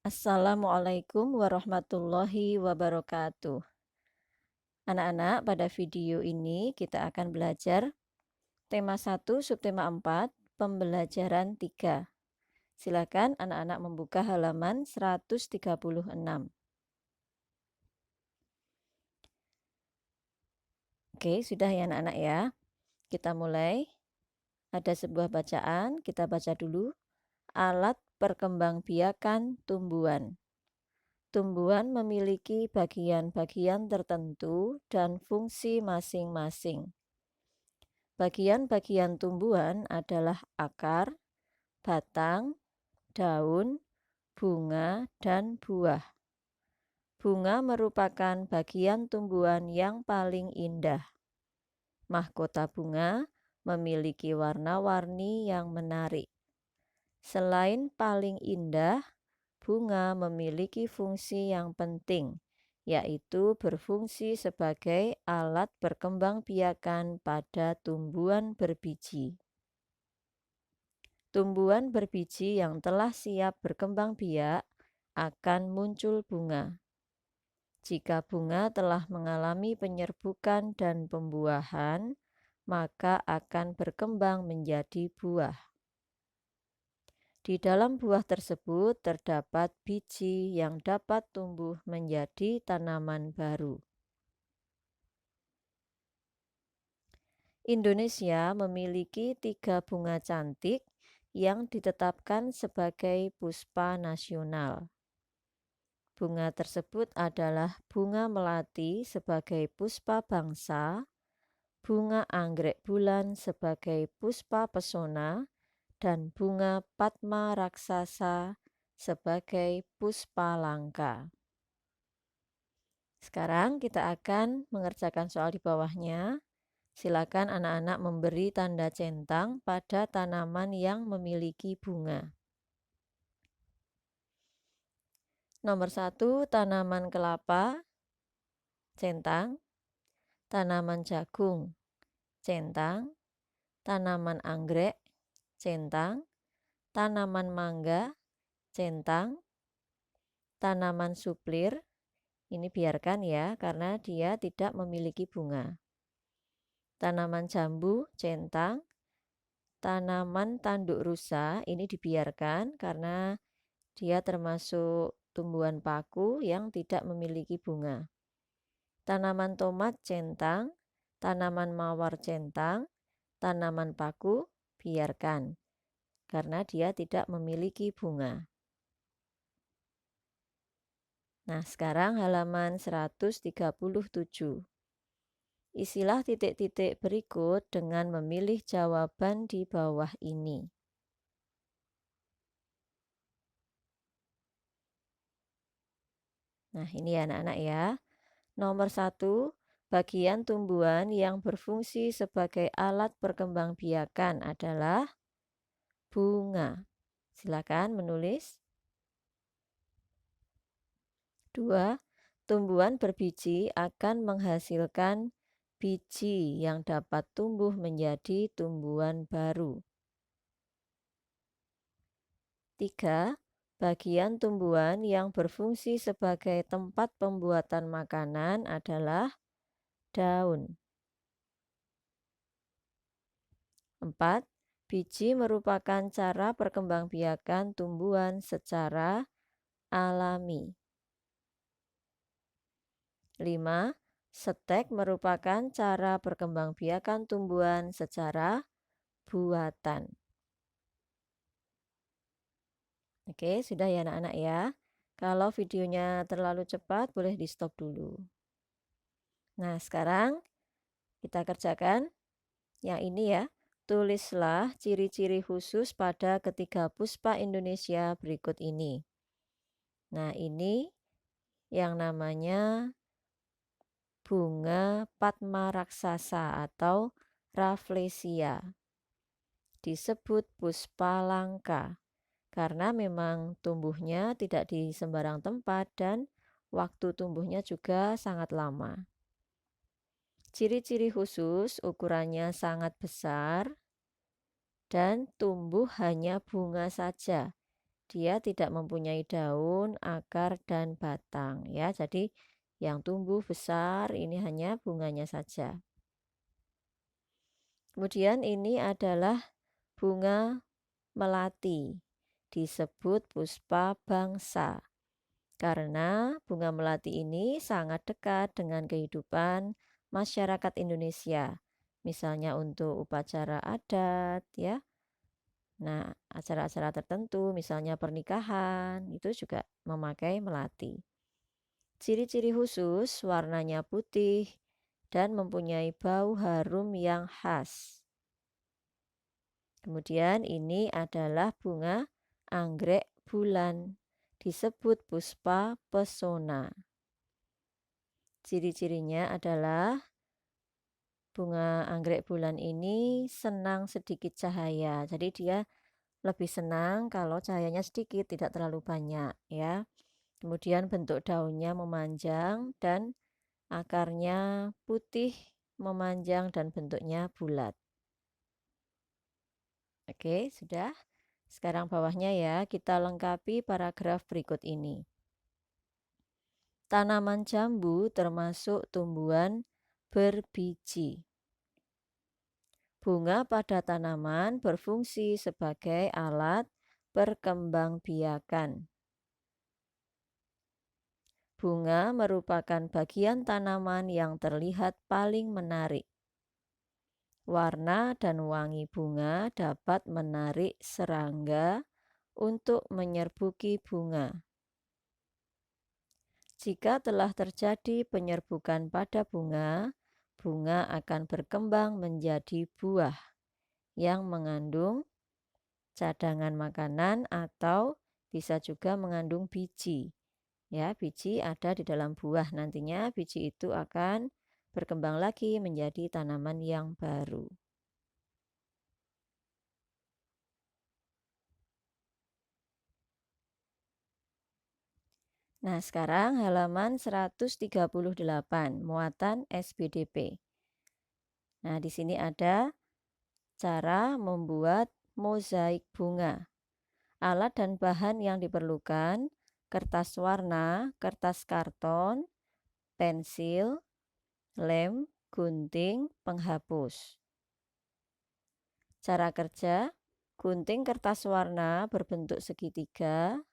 Assalamualaikum warahmatullahi wabarakatuh. Anak-anak, pada video ini kita akan belajar tema 1, subtema 4, pembelajaran 3. Silakan anak-anak membuka halaman 136. Oke, sudah ya anak-anak ya. Kita mulai. Ada sebuah bacaan, kita baca dulu. Alat perkembangbiakan tumbuhan. Tumbuhan memiliki bagian-bagian tertentu dan fungsi masing-masing. Bagian-bagian tumbuhan adalah akar, batang, daun, bunga, dan buah. Bunga merupakan bagian tumbuhan yang paling indah. Mahkota bunga memiliki warna-warni yang menarik. Selain paling indah, bunga memiliki fungsi yang penting, yaitu berfungsi sebagai alat perkembangbiakan pada tumbuhan berbiji. Tumbuhan berbiji yang telah siap berkembang biak akan muncul bunga. Jika bunga telah mengalami penyerbukan dan pembuahan, maka akan berkembang menjadi buah. Di dalam buah tersebut terdapat biji yang dapat tumbuh menjadi tanaman baru. Indonesia memiliki 3 bunga cantik yang ditetapkan sebagai puspa nasional. Bunga tersebut adalah bunga melati sebagai puspa bangsa, bunga anggrek bulan sebagai puspa pesona, dan bunga Padma raksasa sebagai puspa langka. Sekarang kita akan mengerjakan soal di bawahnya. Silakan anak-anak memberi tanda centang pada tanaman yang memiliki bunga. Nomor 1, tanaman kelapa, centang. Tanaman jagung, centang. Tanaman anggrek, centang. Tanaman mangga, centang. Tanaman suplir, ini biarkan ya, karena dia tidak memiliki bunga. Tanaman jambu, centang. Tanaman tanduk rusa, ini dibiarkan karena dia termasuk tumbuhan paku yang tidak memiliki bunga. Tanaman tomat, centang. Tanaman mawar, centang. Tanaman paku, biarkan karena dia tidak memiliki bunga. Nah, sekarang halaman 137. Isilah titik-titik berikut dengan memilih jawaban di bawah ini. Nah, ini ya anak-anak ya. Nomor 1, bagian tumbuhan yang berfungsi sebagai alat perkembangbiakan adalah bunga. Silakan menulis. 2. Tumbuhan berbiji akan menghasilkan biji yang dapat tumbuh menjadi tumbuhan baru. 3. Bagian tumbuhan yang berfungsi sebagai tempat pembuatan makanan adalah daun. 4. Biji merupakan cara perkembangbiakan tumbuhan secara alami. 5. Stek merupakan cara perkembangbiakan tumbuhan secara buatan. Oke, sudah ya anak-anak ya. Kalau videonya terlalu cepat, boleh di stop dulu. Nah, sekarang kita kerjakan yang ini ya. Tulislah ciri-ciri khusus pada ketiga puspa Indonesia berikut ini. Nah, ini yang namanya bunga Padma raksasa atau Rafflesia. Disebut puspa langka karena memang tumbuhnya tidak di sembarang tempat dan waktu tumbuhnya juga sangat lama. Ciri-ciri khusus, ukurannya sangat besar dan tumbuh hanya bunga saja, dia tidak mempunyai daun, akar, dan batang ya. Jadi yang tumbuh besar ini hanya bunganya saja. Kemudian ini adalah bunga melati, disebut puspa bangsa. Karena bunga melati ini sangat dekat dengan kehidupan masyarakat Indonesia. Misalnya untuk upacara adat ya. Nah, acara-acara tertentu misalnya pernikahan itu juga memakai melati. Ciri-ciri khusus warnanya putih dan mempunyai bau harum yang khas. Kemudian ini adalah bunga anggrek bulan, disebut puspa pesona. Ciri-cirinya adalah bunga anggrek bulan ini senang sedikit cahaya. Jadi dia lebih senang kalau cahayanya sedikit, tidak terlalu banyak ya. Kemudian bentuk daunnya memanjang dan akarnya putih, memanjang dan bentuknya bulat. Oke, sudah. Sekarang bawahnya ya, kita lengkapi paragraf berikut ini. Tanaman jambu termasuk tumbuhan berbiji. Bunga pada tanaman berfungsi sebagai alat perkembangbiakan. Bunga merupakan bagian tanaman yang terlihat paling menarik. Warna dan wangi bunga dapat menarik serangga untuk menyerbuki bunga. Jika telah terjadi penyerbukan pada bunga, bunga akan berkembang menjadi buah yang mengandung cadangan makanan atau bisa juga mengandung biji. Ya, biji ada di dalam buah. Nantinya biji itu akan berkembang lagi menjadi tanaman yang baru. Nah, sekarang halaman 138, muatan SPDP. Nah, di sini ada cara membuat mozaik bunga. Alat dan bahan yang diperlukan: kertas warna, kertas karton, pensil, lem, gunting, penghapus. Cara kerja: gunting kertas warna berbentuk segitiga,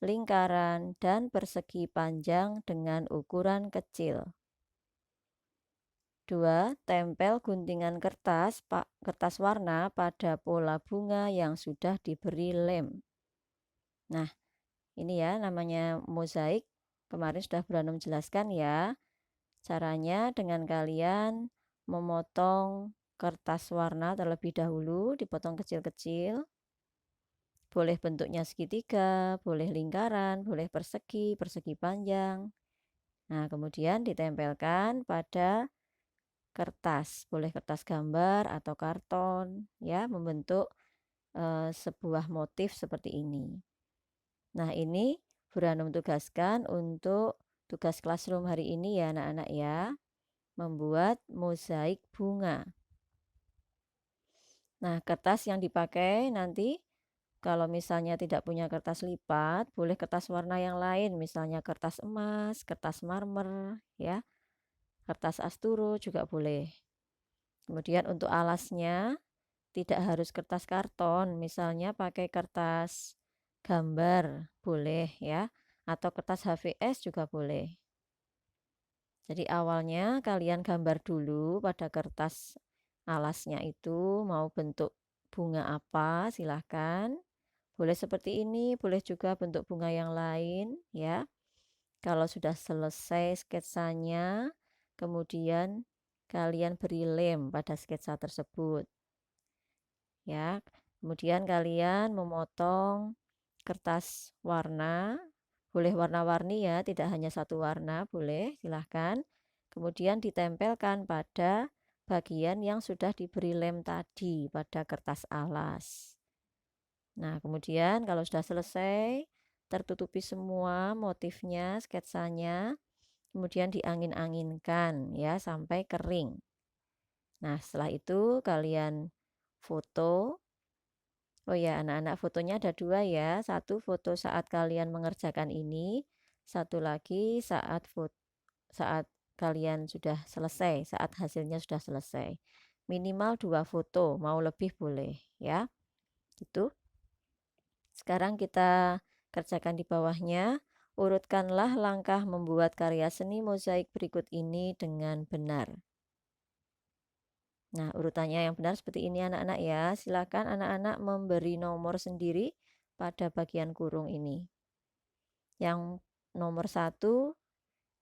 lingkaran, dan persegi panjang dengan ukuran kecil. 2. Tempel guntingan kertas warna pada pola bunga yang sudah diberi lem. Nah, ini ya namanya mozaik. Kemarin sudah Branum jelaskan ya. Caranya dengan kalian memotong kertas warna terlebih dahulu, dipotong kecil-kecil. Boleh bentuknya segitiga, boleh lingkaran, boleh persegi, persegi panjang. Nah, kemudian ditempelkan pada kertas, boleh kertas gambar atau karton ya, membentuk sebuah motif seperti ini. Nah, ini Branum tugaskan untuk tugas classroom hari ini ya anak-anak ya, membuat mozaik bunga. Nah, kertas yang dipakai nanti kalau misalnya tidak punya kertas lipat, boleh kertas warna yang lain, misalnya kertas emas, kertas marmer ya, kertas asturo juga boleh. Kemudian untuk alasnya tidak harus kertas karton, misalnya pakai kertas gambar boleh ya, atau kertas HVS juga boleh. Jadi awalnya kalian gambar dulu pada kertas alasnya itu mau bentuk bunga apa, silahkan. Boleh seperti ini, boleh juga bentuk bunga yang lain ya. Kalau sudah selesai sketsanya, kemudian kalian beri lem pada sketsa tersebut. Ya, kemudian kalian memotong kertas warna, boleh warna-warni ya, tidak hanya satu warna, boleh, silahkan. Kemudian ditempelkan pada bagian yang sudah diberi lem tadi pada kertas alas. Nah, kemudian kalau sudah selesai, tertutupi semua motifnya, sketsanya, kemudian diangin-anginkan ya sampai kering. Nah, setelah itu kalian foto Oh ya, anak-anak, fotonya ada dua ya. Satu foto saat kalian mengerjakan ini, satu lagi saat kalian sudah selesai, saat hasilnya sudah selesai. Minimal dua foto, mau lebih boleh ya. Gitu. Sekarang kita kerjakan di bawahnya. Urutkanlah langkah membuat karya seni mozaik berikut ini dengan benar. Nah, urutannya yang benar seperti ini anak-anak ya. Silakan anak-anak memberi nomor sendiri pada bagian kurung ini. Yang nomor 1,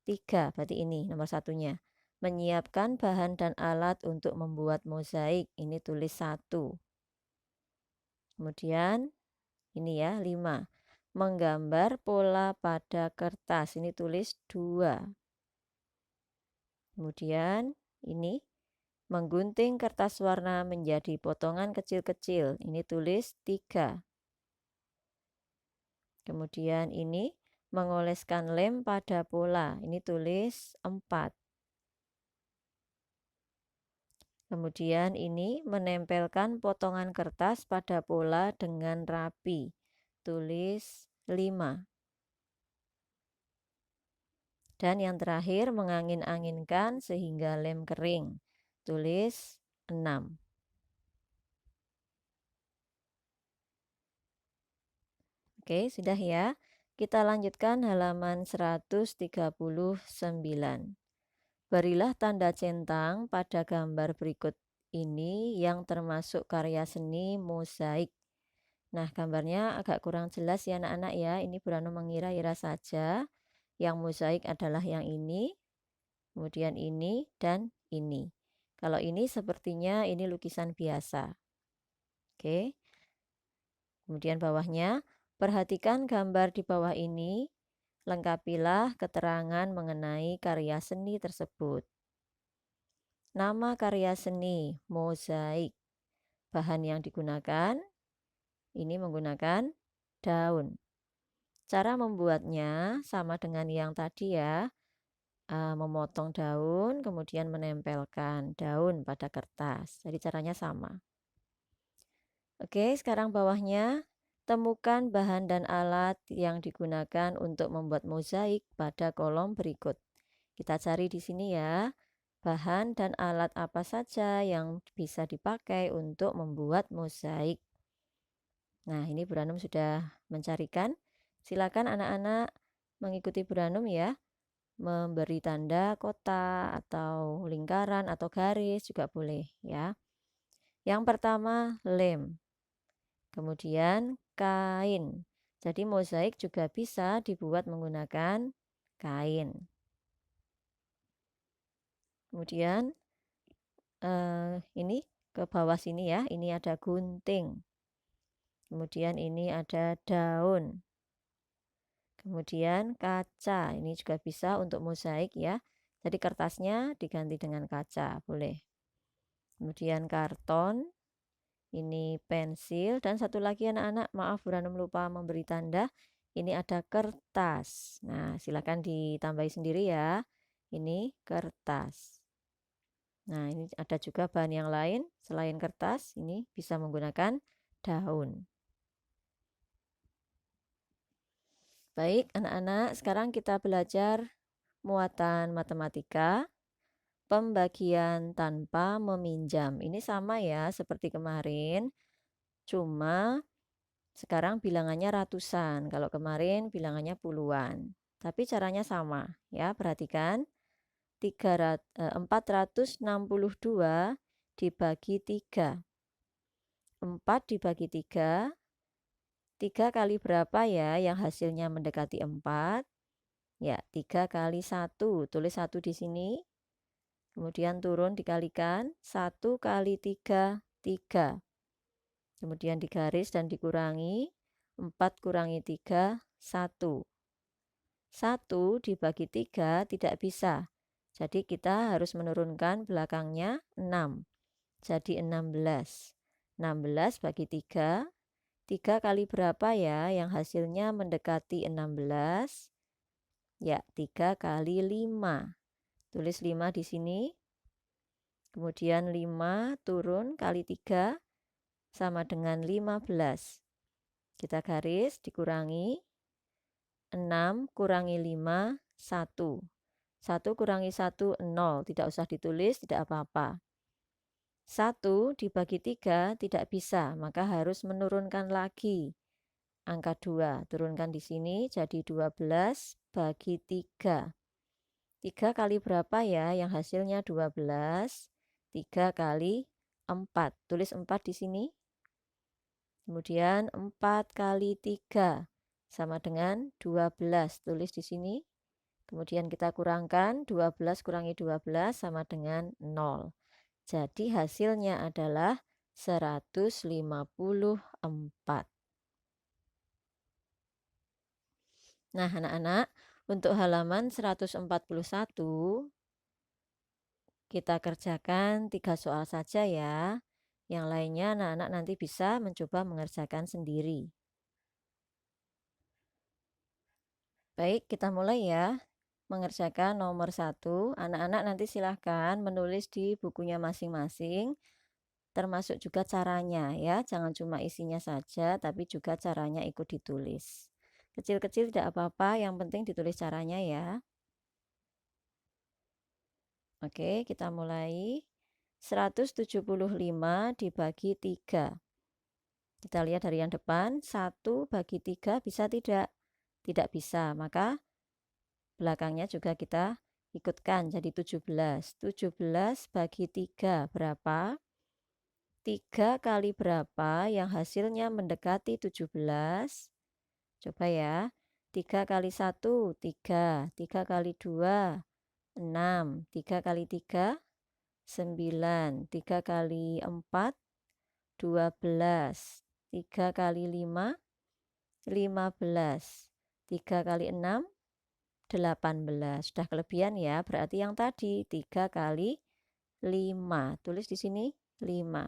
3, berarti ini nomor satunya. Menyiapkan bahan dan alat untuk membuat mozaik, ini tulis 1. Kemudian ini ya, 5. Menggambar pola pada kertas, ini tulis 2. Kemudian ini menggunting kertas warna menjadi potongan kecil-kecil, ini tulis 3. Kemudian ini mengoleskan lem pada pola, ini tulis 4. Kemudian ini menempelkan potongan kertas pada pola dengan rapi, tulis 5. Dan yang terakhir mengangin-anginkan sehingga lem kering, tulis 6. Oke, sudah ya. Kita lanjutkan halaman 139. Berilah tanda centang pada gambar berikut ini yang termasuk karya seni mozaik. Nah, gambarnya agak kurang jelas ya anak-anak ya. Ini Burano mengira-ira saja. Yang mozaik adalah yang ini, kemudian ini, dan ini. Kalau ini sepertinya ini lukisan biasa. Oke. Kemudian bawahnya, perhatikan gambar di bawah ini. Lengkapilah keterangan mengenai karya seni tersebut. Nama karya seni, mozaik. Bahan yang digunakan, ini menggunakan daun. Cara membuatnya sama dengan yang tadi ya. Memotong daun, kemudian menempelkan daun pada kertas. Jadi caranya sama. Oke, sekarang bawahnya. Temukan bahan dan alat yang digunakan untuk membuat mozaik pada kolom berikut. Kita cari di sini ya. Bahan dan alat apa saja yang bisa dipakai untuk membuat mozaik. Nah, ini Buranum sudah mencarikan. Silakan anak-anak mengikuti Buranum ya. Memberi tanda kotak atau lingkaran atau garis juga boleh ya. Yang pertama lem. Kemudian kain. Jadi mozaik juga bisa dibuat menggunakan kain. Kemudian ini ke bawah sini ya, ini ada gunting. Kemudian ini ada daun. Kemudian kaca, ini juga bisa untuk mozaik ya. Jadi kertasnya diganti dengan kaca, boleh. Kemudian karton, ini pensil, dan satu lagi anak-anak, maaf Buranum lupa memberi tanda, ini ada kertas. Nah, silakan ditambahi sendiri ya. Ini kertas. Nah, ini ada juga bahan yang lain selain kertas, ini bisa menggunakan daun. Baik, anak-anak, sekarang kita belajar muatan matematika, pembagian tanpa meminjam. Ini sama ya seperti kemarin, cuma sekarang bilangannya ratusan. Kalau kemarin bilangannya puluhan. Tapi caranya sama ya, perhatikan. 462 dibagi 3. 4 dibagi 3. 3 kali berapa ya yang hasilnya mendekati 4? Ya, 3 kali 1. Tulis 1 di sini. Kemudian turun dikalikan. 1 kali 3, 3. Kemudian digaris dan dikurangi. 4 kurangi 3, 1. 1 dibagi 3 tidak bisa. Jadi kita harus menurunkan belakangnya 6. Jadi 16. 16 bagi 3. 3 kali berapa ya yang hasilnya mendekati 16? Ya, 3 kali 5. Tulis 5 di sini. Kemudian 5 turun kali 3. sama dengan 15. Kita garis, dikurangi. 6 kurangi 5, 1. 1 kurangi 1, 0. Tidak usah ditulis, tidak apa-apa. 1 dibagi 3 tidak bisa, maka harus menurunkan lagi. Angka 2, turunkan di sini jadi 12 bagi 3. 3 kali berapa ya? Yang hasilnya 12. 3 kali 4. Tulis 4 di sini. Kemudian 4 kali 3 sama dengan 12. Tulis di sini. Kemudian kita kurangkan 12 kurangi 12 sama dengan 0. Jadi hasilnya adalah 154. Nah, anak-anak, untuk halaman 141 kita kerjakan 3 soal saja ya. Yang lainnya anak-anak nanti bisa mencoba mengerjakan sendiri. Baik, kita mulai ya. Mengerjakan nomor 1. Anak-anak nanti silahkan menulis di bukunya masing-masing, termasuk juga caranya ya. Jangan cuma isinya saja, tapi juga caranya ikut ditulis. Kecil-kecil tidak apa-apa, yang penting ditulis caranya ya. Oke, kita mulai. 175 dibagi 3. Kita lihat dari yang depan, 1 bagi 3 bisa tidak? Tidak bisa, maka belakangnya juga kita ikutkan jadi 17. 17 bagi 3 berapa? 3 kali berapa yang hasilnya mendekati 17? Coba ya. 3 kali 1, 3. 3 kali 2, 6. 3 kali 3, 9. 3 kali 4, 12. 3 kali 5, 15. 3 kali 6, 18. Sudah kelebihan ya, berarti yang tadi 3 kali 5. Tulis di sini 5.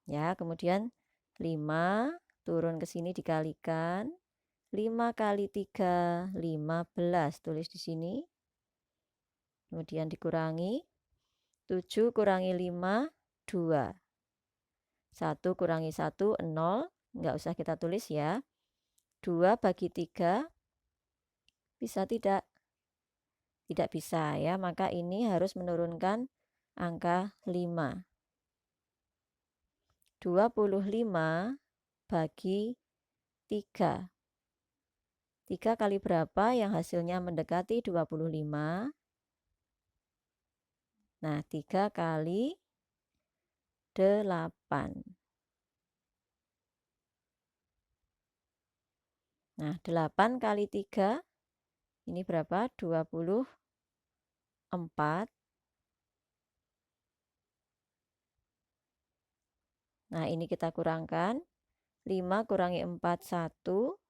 Ya, kemudian 5 turun ke sini dikalikan. 5 kali 3, 15. Tulis di sini. Kemudian dikurangi. 7 kurangi 5, 2. 1 kurangi 1, 0. Nggak usah kita tulis ya. 2 bagi 3. Bisa tidak? Tidak bisa ya, maka ini harus menurunkan angka 5. 25 bagi 3. 3 kali berapa yang hasilnya mendekati 25? Nah, 3 kali 8. Nah, 8 kali 3, ini berapa? 24. Nah, ini kita kurangkan. 5 kurangi 4, 1.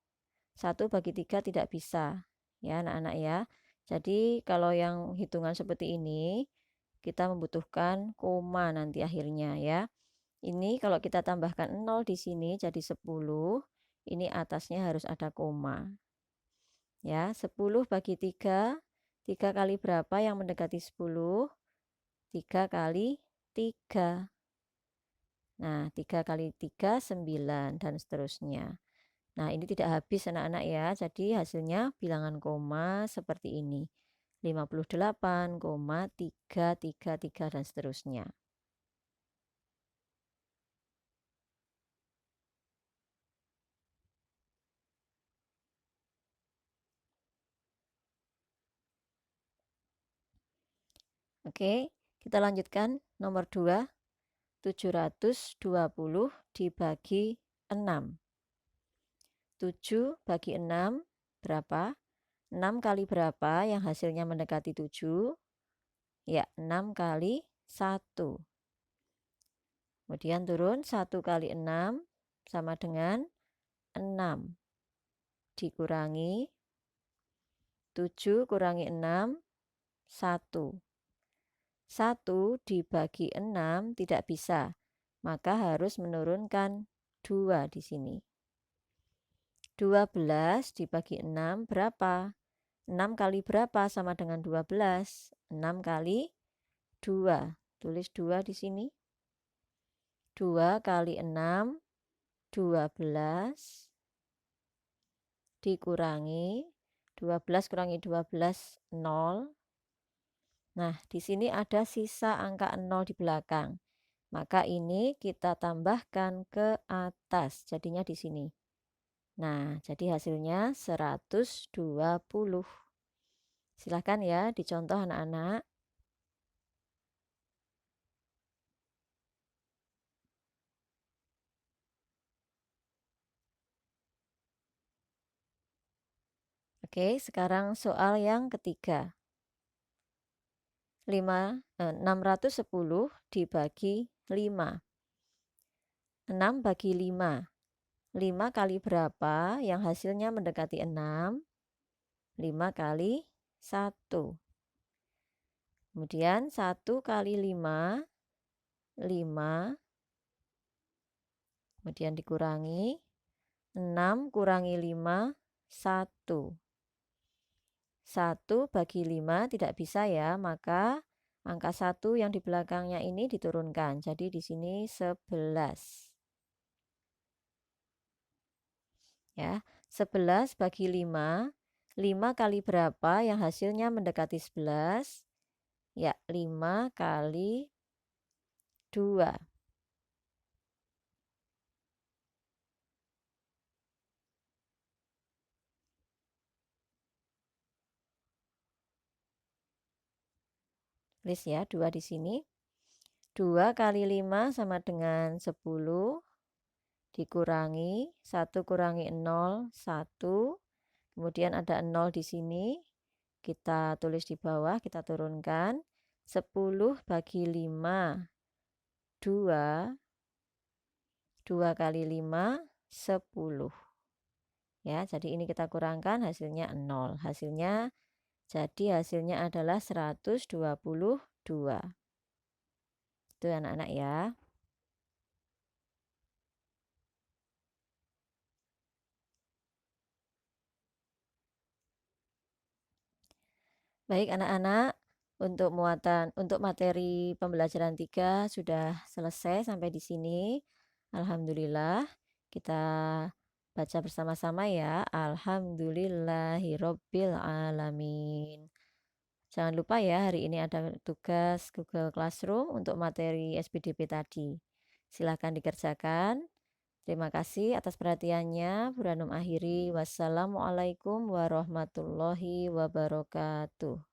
1 bagi 3 tidak bisa. Ya, anak-anak ya. Jadi, kalau yang hitungan seperti ini, kita membutuhkan koma nanti akhirnya ya. Ini kalau kita tambahkan 0 di sini jadi 10. Ini atasnya harus ada koma. Ya, 10 bagi 3. 3 kali berapa yang mendekati 10? 3 kali 3. Nah, 3 kali 3, 9, dan seterusnya. Nah, ini tidak habis anak-anak ya. Jadi hasilnya bilangan koma seperti ini. 58,333 dan seterusnya. Oke, kita lanjutkan nomor 2. 720 dibagi 6. 7 bagi 6 berapa? 6 kali berapa yang hasilnya mendekati 7? Ya, 6 kali 1. Kemudian turun 1 kali 6 sama dengan 6. Dikurangi 7 kurangi 6, 1. 1 dibagi 6 tidak bisa, maka harus menurunkan 2 di sini. 12 dibagi 6 berapa? 6 kali berapa sama dengan 12? 6 kali 2. Tulis 2 di sini. 2 kali 6, 12. Dikurangi, 12 kurangi 12, 0. Nah, di sini ada sisa angka 0 di belakang. Maka ini kita tambahkan ke atas, jadinya di sini. Nah, jadi hasilnya 120. Silahkan ya dicontoh anak-anak. Oke, sekarang soal yang ketiga. 610 dibagi 5. 6 bagi 5. 5 kali berapa yang hasilnya mendekati 6? 5 kali 1. Kemudian 1 kali 5, 5. Kemudian dikurangi, 6 kurangi 5, 1. 1 bagi 5 tidak bisa ya, maka angka 1 yang di belakangnya ini diturunkan. Jadi di sini 11. Ya, 11 bagi 5. 5 kali berapa yang hasilnya mendekati 11? Ya, 5 kali 2. Tulis ya, 2 di sini. 2 kali 5 sama dengan 10. Dikurangi, 1 kurangi 0, 1. Kemudian ada 0 di sini. Kita tulis di bawah, kita turunkan. 10 bagi 5, 2. 2 kali 5, 10. Ya, jadi ini kita kurangkan hasilnya 0. Hasilnya adalah 122. Itu anak-anak ya. Baik anak-anak, untuk materi pembelajaran 3 sudah selesai sampai di sini. Alhamdulillah. Kita baca bersama-sama ya. Alhamdulillahirabbil alamin. Jangan lupa ya, hari ini ada tugas Google Classroom untuk materi SPDP tadi. Silahkan dikerjakan. Terima kasih atas perhatiannya. Buranum akhiri. Wassalamualaikum warahmatullahi wabarakatuh.